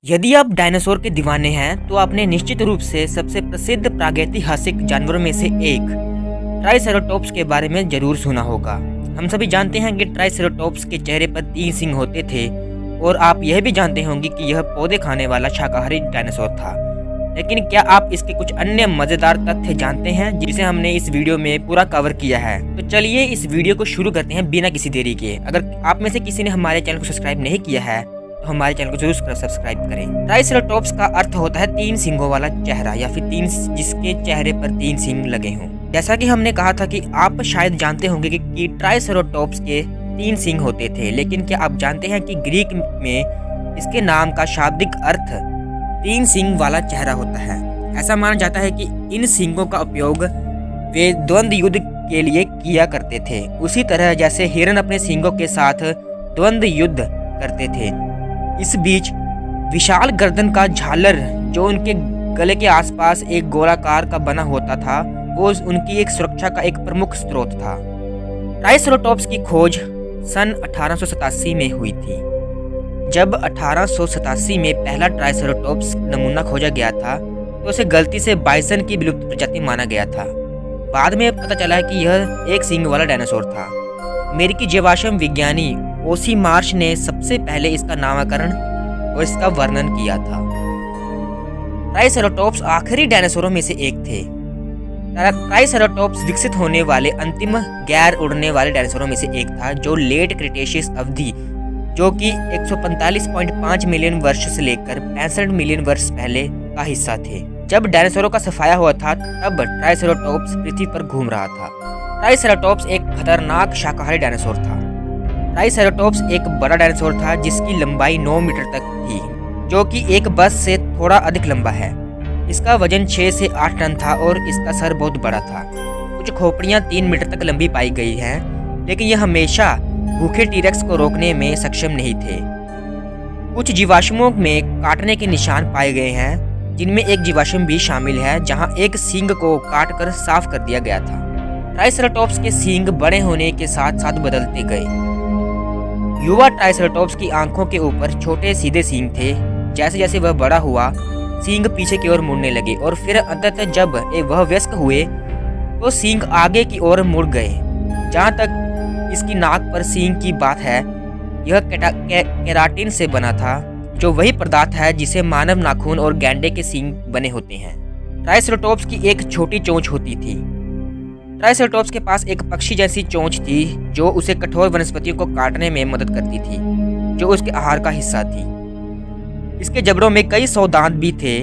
यदि आप डायनासोर के दीवाने हैं तो आपने निश्चित रूप से सबसे प्रसिद्ध प्रागैतिहासिक जानवरों में से एक ट्राइसेराटोप्स के बारे में जरूर सुना होगा। हम सभी जानते हैं कि ट्राइसेराटोप्स के चेहरे पर 3 सींग होते थे और आप यह भी जानते होंगे कि यह पौधे खाने वाला शाकाहारी डायनासोर था। लेकिन क्या आप इसके कुछ अन्य मजेदार तथ्य जानते हैं जिसे हमने इस वीडियो में पूरा कवर किया है? तो चलिए इस वीडियो को शुरू करते हैं बिना किसी देरी के। अगर आप में से किसी ने हमारे चैनल को सब्सक्राइब नहीं किया है तो हमारे चैनल को जरूर सब्सक्राइब करें। ट्राइसेराटोप्स का अर्थ होता है 3 सींगों वाला चेहरा या फिर जिसके चेहरे पर 3 सींग लगे हों। जैसा कि हमने कहा था कि आप शायद जानते होंगे कि ट्राइसेराटोप्स के 3 सींग होते थे, लेकिन क्या आप जानते हैं कि ग्रीक में इसके नाम का शाब्दिक अर्थ 3 सींग वाला चेहरा होता है। ऐसा माना जाता है कि इन सींगों का उपयोग वे द्वंद्व युद्ध के लिए किया करते थे, उसी तरह जैसे हिरन अपने सींगों के साथ द्वंद्व युद्ध करते थे। इस बीच विशाल गर्दन का झालर जो उनके गले के आसपास एक गोलाकार का बना होता था, वो उनकी एक सुरक्षा का एक प्रमुख स्रोत था। ट्राइसेराटोप्स की खोज सन 1887 में हुई थी। जब 1887 में पहला ट्राइसेराटोप्स नमूना खोजा गया था तो उसे गलती से बाइसन की विलुप्त प्रजाति माना गया था। बाद में पता चला कि यह 1 सींग वाला डायनासोर था। अमेरिकी जीवाश्म विज्ञानी ओसी मार्श ने सबसे पहले इसका नामकरण और इसका वर्णन किया था। ट्राइसेराटोप्स आखिरी डायनासोरों में से एक थे। ट्राइसेराटोप्स विकसित होने वाले अंतिम गैर उड़ने वाले डायनासोरों में से एक था जो लेट क्रिटेशियस अवधि, जो कि 145.5 मिलियन वर्ष से लेकर 65 मिलियन वर्ष पहले का हिस्सा थे। जब डायनासोरों का सफाया हुआ था तब ट्राइसेराटोप्स पृथ्वी पर घूम रहा था। ट्राइसेराटोप्स एक खतरनाक शाकाहारी डायनासोर था। ट्राइसेराटोप्स एक बड़ा डायनासोर था जिसकी लंबाई 9 मीटर तक थी, जो कि एक बस से थोड़ा अधिक लंबा है। इसका वजन 6 से 8 टन था और इसका सर बहुत बड़ा था। कुछ खोपड़ियां 3 मीटर तक लंबी पाई गई हैं, लेकिन यह हमेशा भूखे टीरेक्स को रोकने में सक्षम नहीं थे। कुछ जीवाश्मों में काटने के निशान पाए गए हैं, जिनमें एक जीवाश्म भी शामिल है जहां एक सींग को काटकर साफ कर दिया गया था। ट्राइसेराटोप्स के सींग बड़े होने के साथ साथ बदलते गए। युवा ट्राइसेराटोप्स की आंखों के ऊपर छोटे सीधे सींग थे। जैसे जैसे वह बड़ा हुआ, सींग पीछे की ओर मुड़ने लगे और फिर अंततः जब वह वयस्क हुए तो सींग आगे की ओर मुड़ गए। जहाँ तक इसकी नाक पर सींग की बात है, यह केराटिन से बना था, जो वही पदार्थ है जिसे मानव नाखून और गैंडे के सींग बने होते हैं। ट्राइसेराटोप्स की एक छोटी चोंच होती थी। ट्राइसेराटोप्स के पास एक पक्षी जैसी चोंच थी जो उसे कठोर वनस्पतियों को काटने में मदद करती थी, जो उसके आहार का हिस्सा थी। इसके जबड़ों में कई 100 दांत भी थे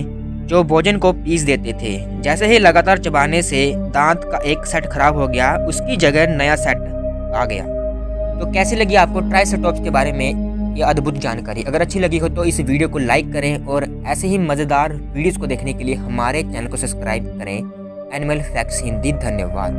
जो भोजन को पीस देते थे। जैसे ही लगातार चबाने से दांत का एक सेट खराब हो गया, उसकी जगह नया सेट आ गया। तो कैसी लगी आपको ट्राइसेराटोप्स के बारे में यह अद्भुत जानकारी? अगर अच्छी लगी हो तो इस वीडियो को लाइक करें और ऐसे ही मज़ेदार वीडियोस को देखने के लिए हमारे चैनल को सब्सक्राइब करें। Animal facts Hindi. धन्यवाद।